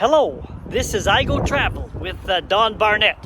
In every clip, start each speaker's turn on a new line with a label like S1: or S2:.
S1: Hello, this is I Go Travel with Don Barnett.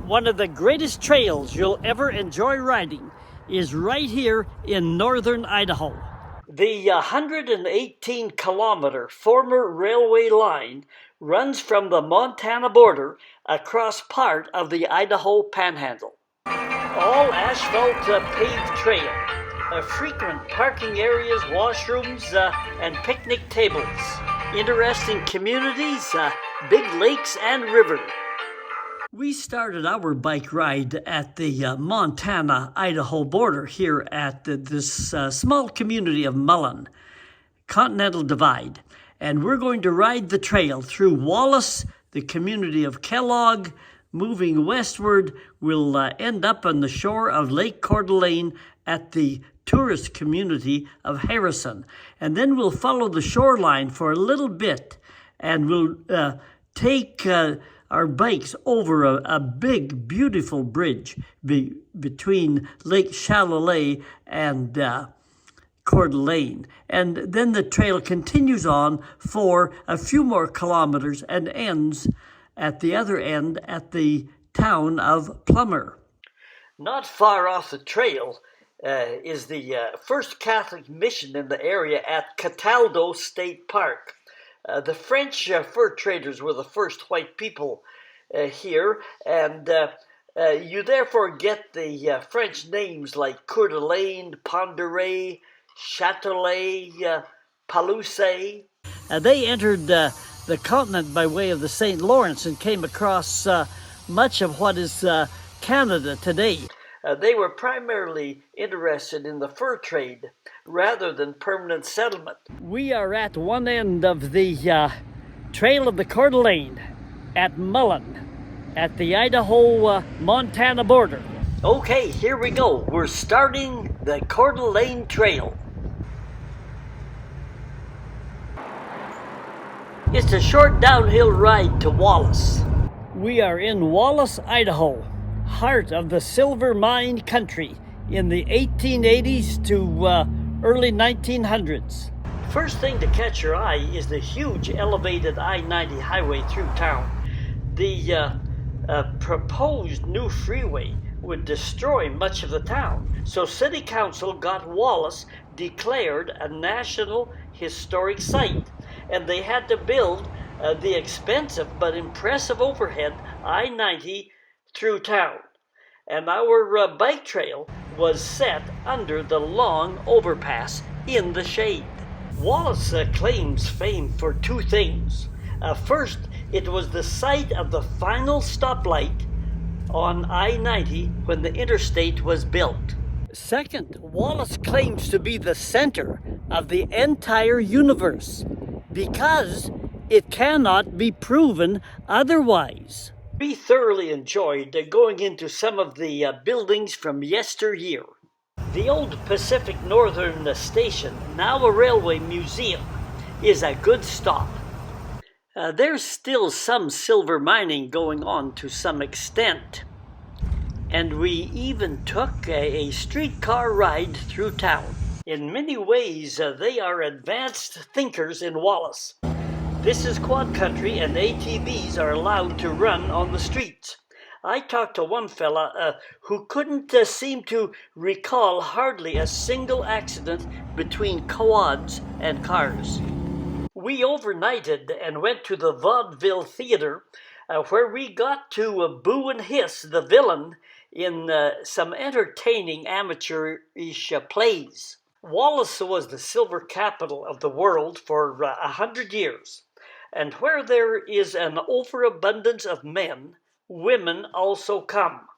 S1: One of the greatest trails you'll ever enjoy riding is right here in northern Idaho. The 118-kilometer former railway line runs from the Montana border across part of the Idaho Panhandle. All asphalt paved trail, frequent parking areas, washrooms, and picnic tables. Interesting communities, big lakes and river. We started our bike ride at the Montana-Idaho border here at this small community of Mullen, Continental Divide. And we're going to ride the trail through Wallace, the community of Kellogg. Moving westward, we'll end up on the shore of Lake Coeur d'Alene at the tourist community of Harrison. And then we'll follow the shoreline for a little bit, and we'll take our bikes over a big, beautiful bridge between Lake Chalcolet and Coeur d'Alene. And then the trail continues on for a few more kilometers and ends at the other end at the town of Plummer. Not far off the trail is the first Catholic mission in the area at Cataldo State Park. The French fur traders were the first white people here, and you therefore get the French names like Coeur d'Alene, Ponderay, Châtelet, Palouse. They entered the continent by way of the St. Lawrence and came across much of what is Canada today. They were primarily interested in the fur trade rather than permanent settlement. We are at one end of the Trail of the Coeur d'Alene at Mullen at the Idaho-Montana border. Okay, here we go. We're starting the Coeur d'Alene Trail. It's a short downhill ride to Wallace. We are in Wallace, Idaho, heart of the silver mine country in the 1880s to early 1900s. First thing to catch your eye is the huge elevated I-90 highway through town. The proposed new freeway would destroy much of the town, so City Council got Wallace declared a National Historic Site, and they had to build the expensive but impressive overhead I-90 through town. And our bike trail was set under the long overpass in the shade. Wallace claims fame for two things. First, it was the site of the final stoplight on I-90 when the interstate was built. Second, Wallace claims to be the center of the entire universe because it cannot be proven otherwise. We thoroughly enjoyed going into some of the buildings from yesteryear. The old Pacific Northern Station, now a railway museum, is a good stop. There's still some silver mining going on to some extent. And we even took a streetcar ride through town. In many ways, they are advanced thinkers in Wallace. This is quad country, and ATVs are allowed to run on the streets. I talked to one fella who couldn't seem to recall hardly a single accident between quads and cars. We overnighted and went to the Vaudeville Theater, where we got to boo and hiss the villain in some entertaining amateurish plays. Wallace was the silver capital of the world for 100 years. And where there is an overabundance of men, women also come.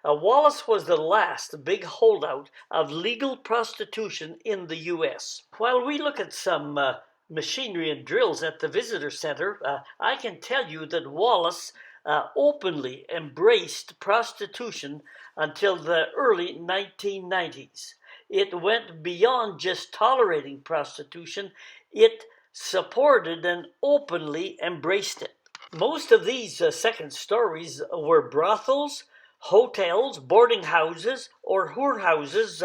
S1: Wallace was the last big holdout of legal prostitution in the U.S. While we look at some machinery and drills at the visitor center, I can tell you that Wallace openly embraced prostitution until the early 1990s. It went beyond just tolerating prostitution. It supported and openly embraced it. Most of these second stories were brothels, hotels, boarding houses, or whorehouses,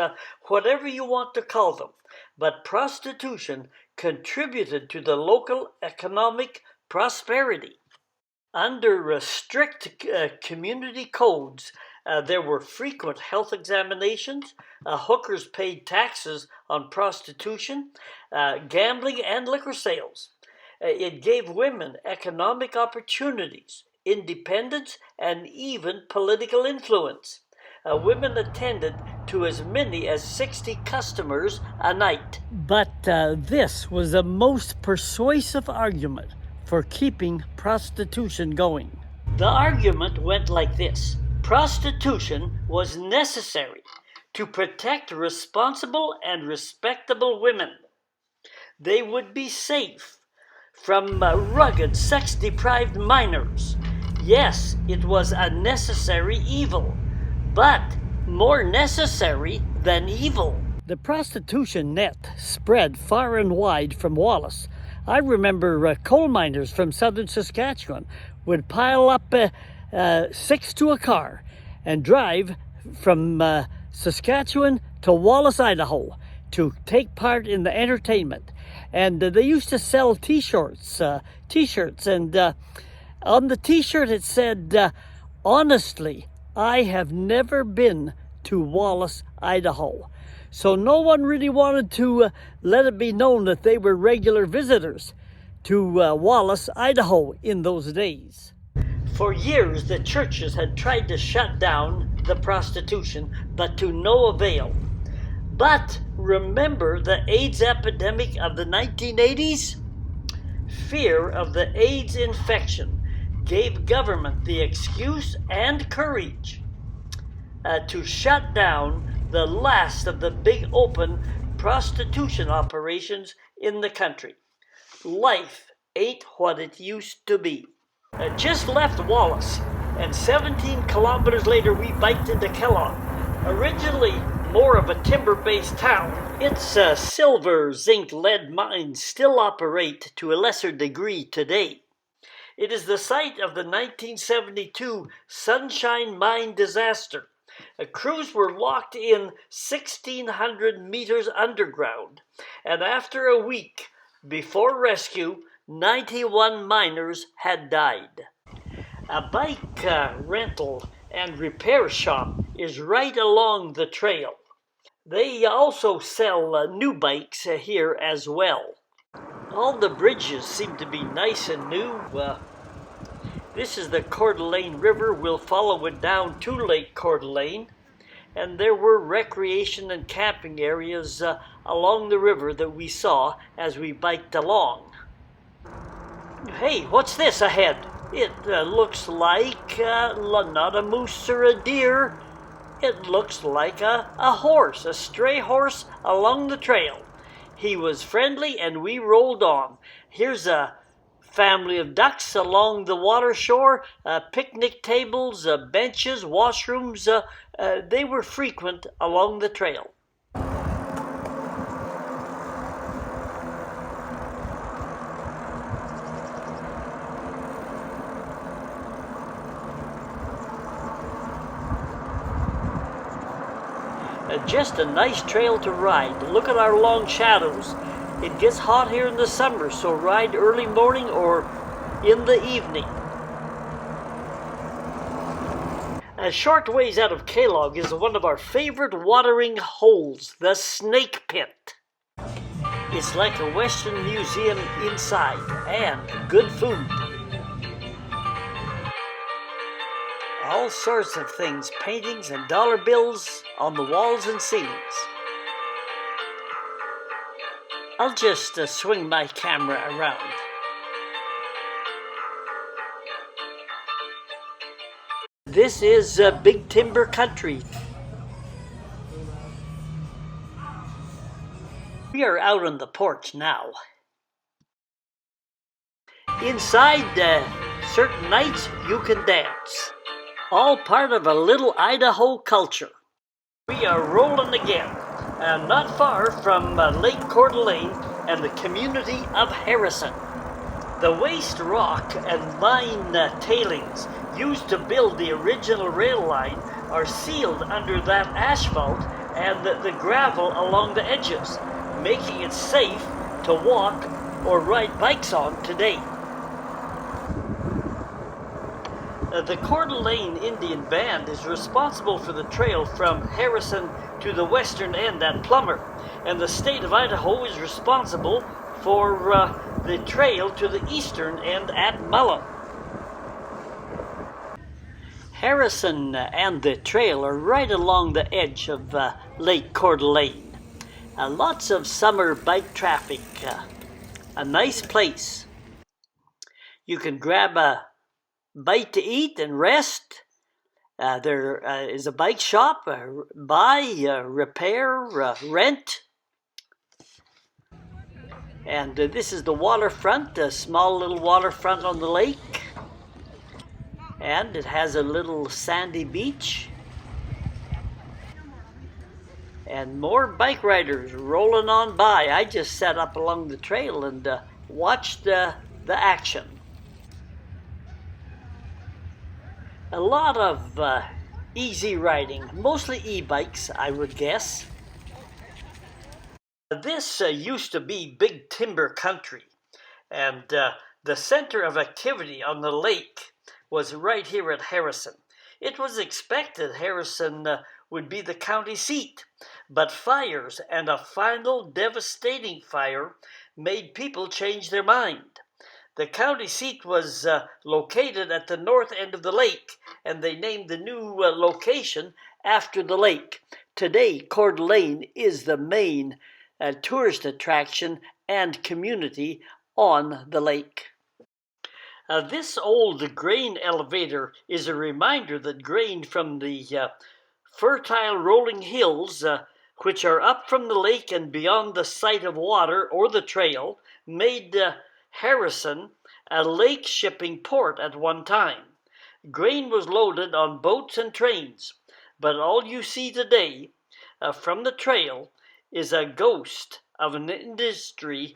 S1: whatever you want to call them. But prostitution contributed to the local economic prosperity. Under strict community codes, there were frequent health examinations, hookers paid taxes on prostitution, gambling, and liquor sales. It gave women economic opportunities, independence, and even political influence. Women attended to as many as 60 customers a night. But this was the most persuasive argument for keeping prostitution going. The argument went like this: prostitution was necessary to protect responsible and respectable women. They would be safe from rugged, sex-deprived minors. Yes, it was a necessary evil, but more necessary than evil. The prostitution net spread far and wide from Wallace. I remember coal miners from southern Saskatchewan would pile up 6 to a car and drive from Saskatchewan to Wallace, Idaho to take part in the entertainment. And they used to sell t-shirts, and on the t-shirt it said, honestly, I have never been to Wallace, Idaho. So no one really wanted to let it be known that they were regular visitors to Wallace, Idaho in those days. For years, the churches had tried to shut down the prostitution, but to no avail. But remember the AIDS epidemic of the 1980s? Fear of the AIDS infection gave government the excuse and courage to shut down the last of the big open prostitution operations in the country. Life ain't what it used to be. Just left Wallace, and 17 kilometers later we biked into Kellogg. Originally more of a timber-based town, its silver, zinc, lead mines still operate to a lesser degree today. It is the site of the 1972 Sunshine Mine disaster. Crews were locked in 1,600 meters underground, and after a week before rescue, 91 miners had died. A bike rental and repair shop is right along the trail. They also sell new bikes here as well. All the bridges seem to be nice and new. This is the Coeur d'Alene River. We'll follow it down to Lake Coeur d'Alene. And there were recreation and camping areas along the river that we saw as we biked along. Hey, what's this ahead? It looks like not a moose or a deer. It looks like a horse, a stray horse along the trail. He was friendly and we rolled on. Here's a family of ducks along the water shore, picnic tables, benches, washrooms. They were frequent along the trail. Just a nice trail to ride. Look at our long shadows. It gets hot here in the summer, so ride early morning or in the evening. A short ways out of Kellogg is one of our favorite watering holes, the Snake Pit. It's like a Western museum inside, and good food. All sorts of things, paintings and dollar bills on the walls and ceilings. I'll just swing my camera around. This is Big Timber Country. We are out on the porch now. Inside, certain nights you can dance. All part of a little Idaho culture. We are rolling again, not far from Lake Coeur d'Alene and the community of Harrison. The waste rock and mine tailings used to build the original rail line are sealed under that asphalt and the gravel along the edges, making it safe to walk or ride bikes on today. The Coeur d'Alene Indian Band is responsible for the trail from Harrison to the western end at Plummer, and the state of Idaho is responsible for the trail to the eastern end at Mullen. Harrison and the trail are right along the edge of Lake Coeur d'Alene. Lots of summer bike traffic. A nice place. You can grab a bite to eat and rest. There is a bike shop, buy, repair, rent. And this is the waterfront, a small little waterfront on the lake. And it has a little sandy beach. And more bike riders rolling on by. I just sat up along the trail and watched the action. A lot of easy riding, mostly e-bikes, I would guess. This used to be big timber country, and the center of activity on the lake was right here at Harrison. It was expected Harrison would be the county seat, but fires and a final devastating fire made people change their mind. The county seat was located at the north end of the lake, and they named the new location after the lake. Today, Coeur d'Alene is the main tourist attraction and community on the lake. This old grain elevator is a reminder that grain from the fertile rolling hills, which are up from the lake and beyond the sight of water or the trail, made Harrison a lake shipping port at one time. Grain was loaded on boats and trains, but all you see today from the trail is a ghost of an industry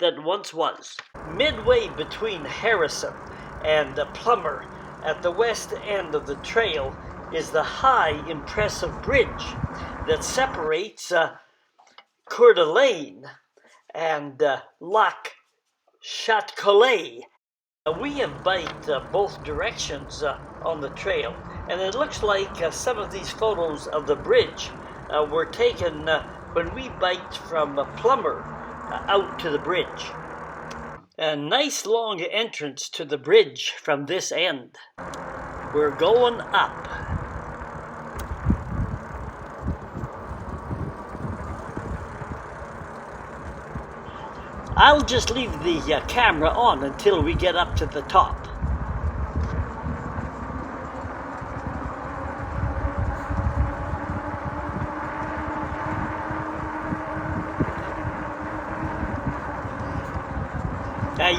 S1: that once was. Midway between Harrison and Plummer, at the west end of the trail, is the high, impressive bridge that separates Coeur d'Alene and Lac Chalcolet. We have biked both directions on the trail, and it looks like some of these photos of the bridge were taken when we biked from Plummer out to the bridge. A nice long entrance to the bridge from this end. We're going up. I'll just leave the camera on until we get up to the top.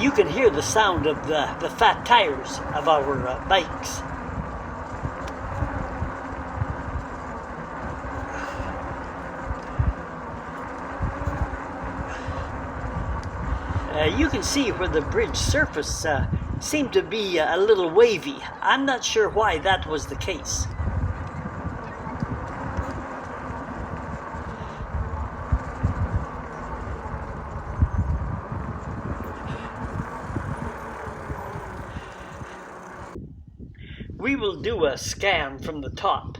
S1: You can hear the sound of the fat tires of our bikes. You can see where the bridge surface seemed to be a little wavy. I'm not sure why that was the case. We will do a scan from the top.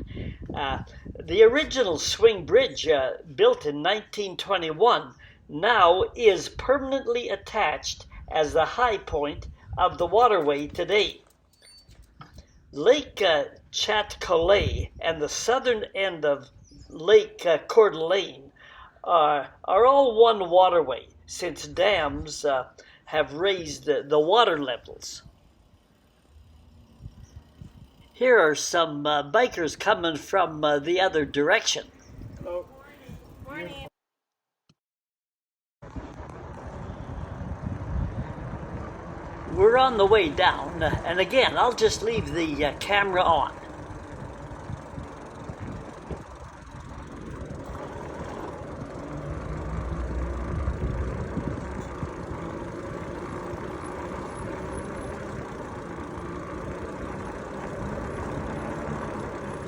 S1: The original swing bridge, built in 1921, now is permanently attached as the high point of the waterway today. Lake Chalcolet and the southern end of Lake Coeur d'Alene are all one waterway, since dams have raised the water levels. Here are some bikers coming from the other direction.
S2: Hello. Morning.
S1: We're on the way down, and again, I'll just leave the camera on.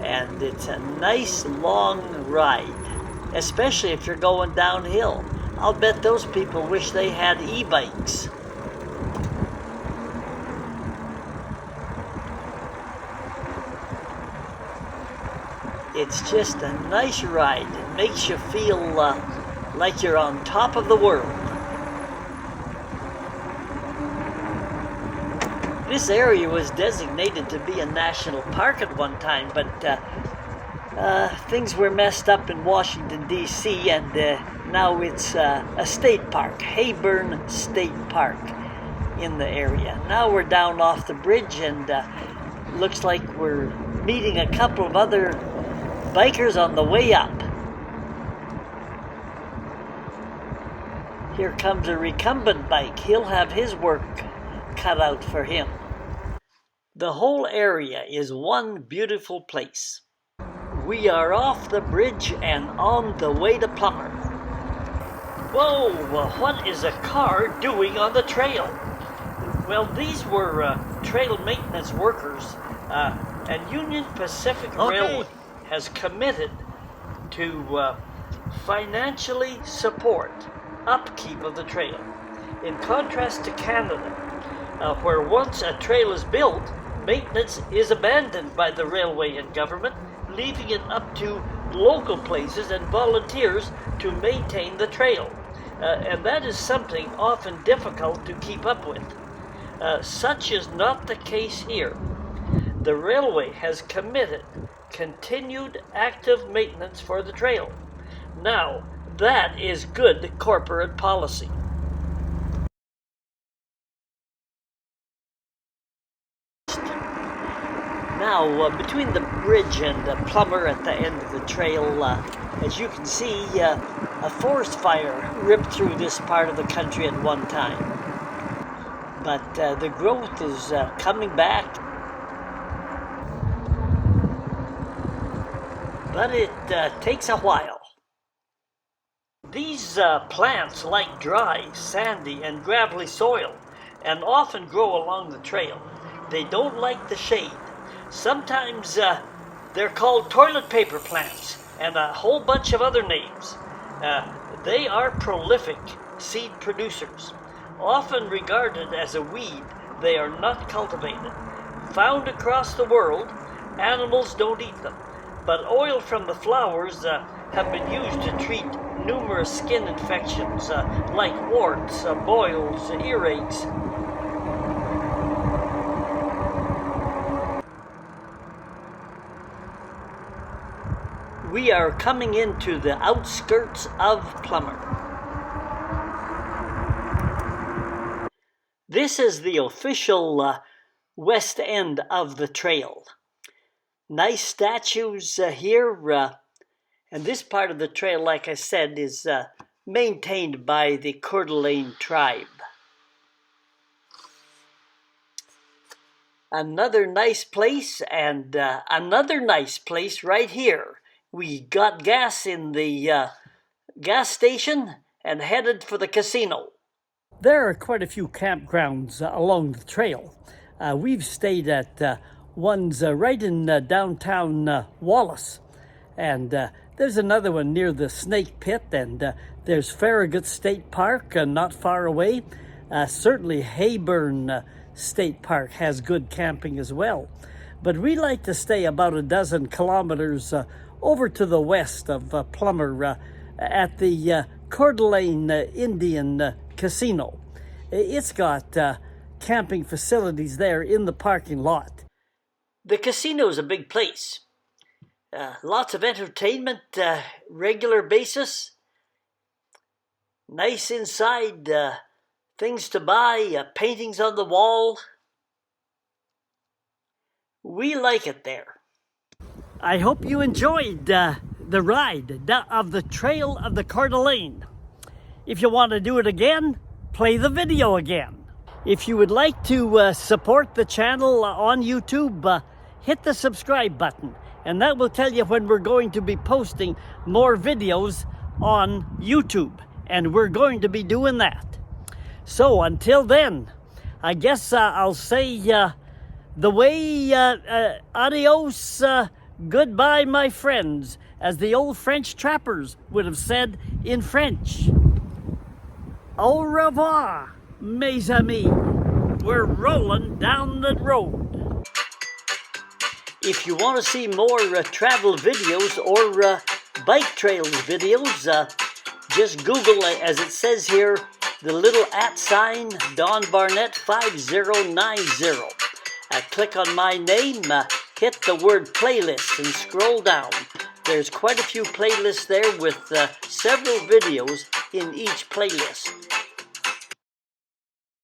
S1: And it's a nice long ride, especially if you're going downhill. I'll bet those people wish they had e-bikes. It's just a nice ride. It makes you feel like you're on top of the world. This area was designated to be a national park at one time, but things were messed up in Washington, D.C., and now it's a state park, Hayburn State Park in the area. Now we're down off the bridge, and looks like we're meeting a couple of other bikers on the way up. Here comes a recumbent bike. He'll have his work cut out for him. The whole area is one beautiful place. We are off the bridge and on the way to Plummer. Whoa, what is a car doing on the trail? Well, these were trail maintenance workers, and Union Pacific Railway has committed to financially support upkeep of the trail. In contrast to Canada, where once a trail is built, maintenance is abandoned by the railway and government, leaving it up to local places and volunteers to maintain the trail. And that is something often difficult to keep up with. Such is not the case here. The railway has committed continued active maintenance for the trail. Now, that is good corporate policy. Now, between the bridge and Plummer at the end of the trail, as you can see, a forest fire ripped through this part of the country at one time. But the growth is coming back. But it takes a while. These plants like dry, sandy, and gravelly soil, and often grow along the trail. They don't like the shade. Sometimes they're called toilet paper plants, and a whole bunch of other names. They are prolific seed producers. Often regarded as a weed, they are not cultivated. Found across the world, animals don't eat them, but oil from the flowers have been used to treat numerous skin infections like warts, boils, earaches. We are coming into the outskirts of Plummer. This is the official west end of the trail. Nice statues here, and this part of the trail, like I said, is maintained by the Coeur tribe. Another nice place, and another nice place right here. We got gas in the gas station and headed for the casino. There are quite a few campgrounds along the trail. We've stayed at ones right in downtown Wallace. And there's another one near the Snake Pit, and there's Farragut State Park not far away. Certainly Hayburn State Park has good camping as well. But we like to stay about a dozen kilometers over to the west of Plummer at the Coeur d'Alene Indian Casino. It's got camping facilities there in the parking lot. The casino is a big place. Lots of entertainment, regular basis. Nice inside, things to buy, paintings on the wall. We like it there. I hope you enjoyed the ride of the Trail of the Coeur d'Alene. If you want to do it again, play the video again. If you would like to support the channel on YouTube, hit the subscribe button, and that will tell you when we're going to be posting more videos on YouTube, and we're going to be doing that. So until then, I guess I'll say the way adios, goodbye, my friends, as the old French trappers would have said in French. Au revoir, mes amis. We're rolling down the road. If you want to see more travel videos or bike trails videos, just Google, as it says here, the little @ Don Barnett 5090. Click on my name, hit the word playlist and scroll down. There's quite a few playlists there with several videos in each playlist.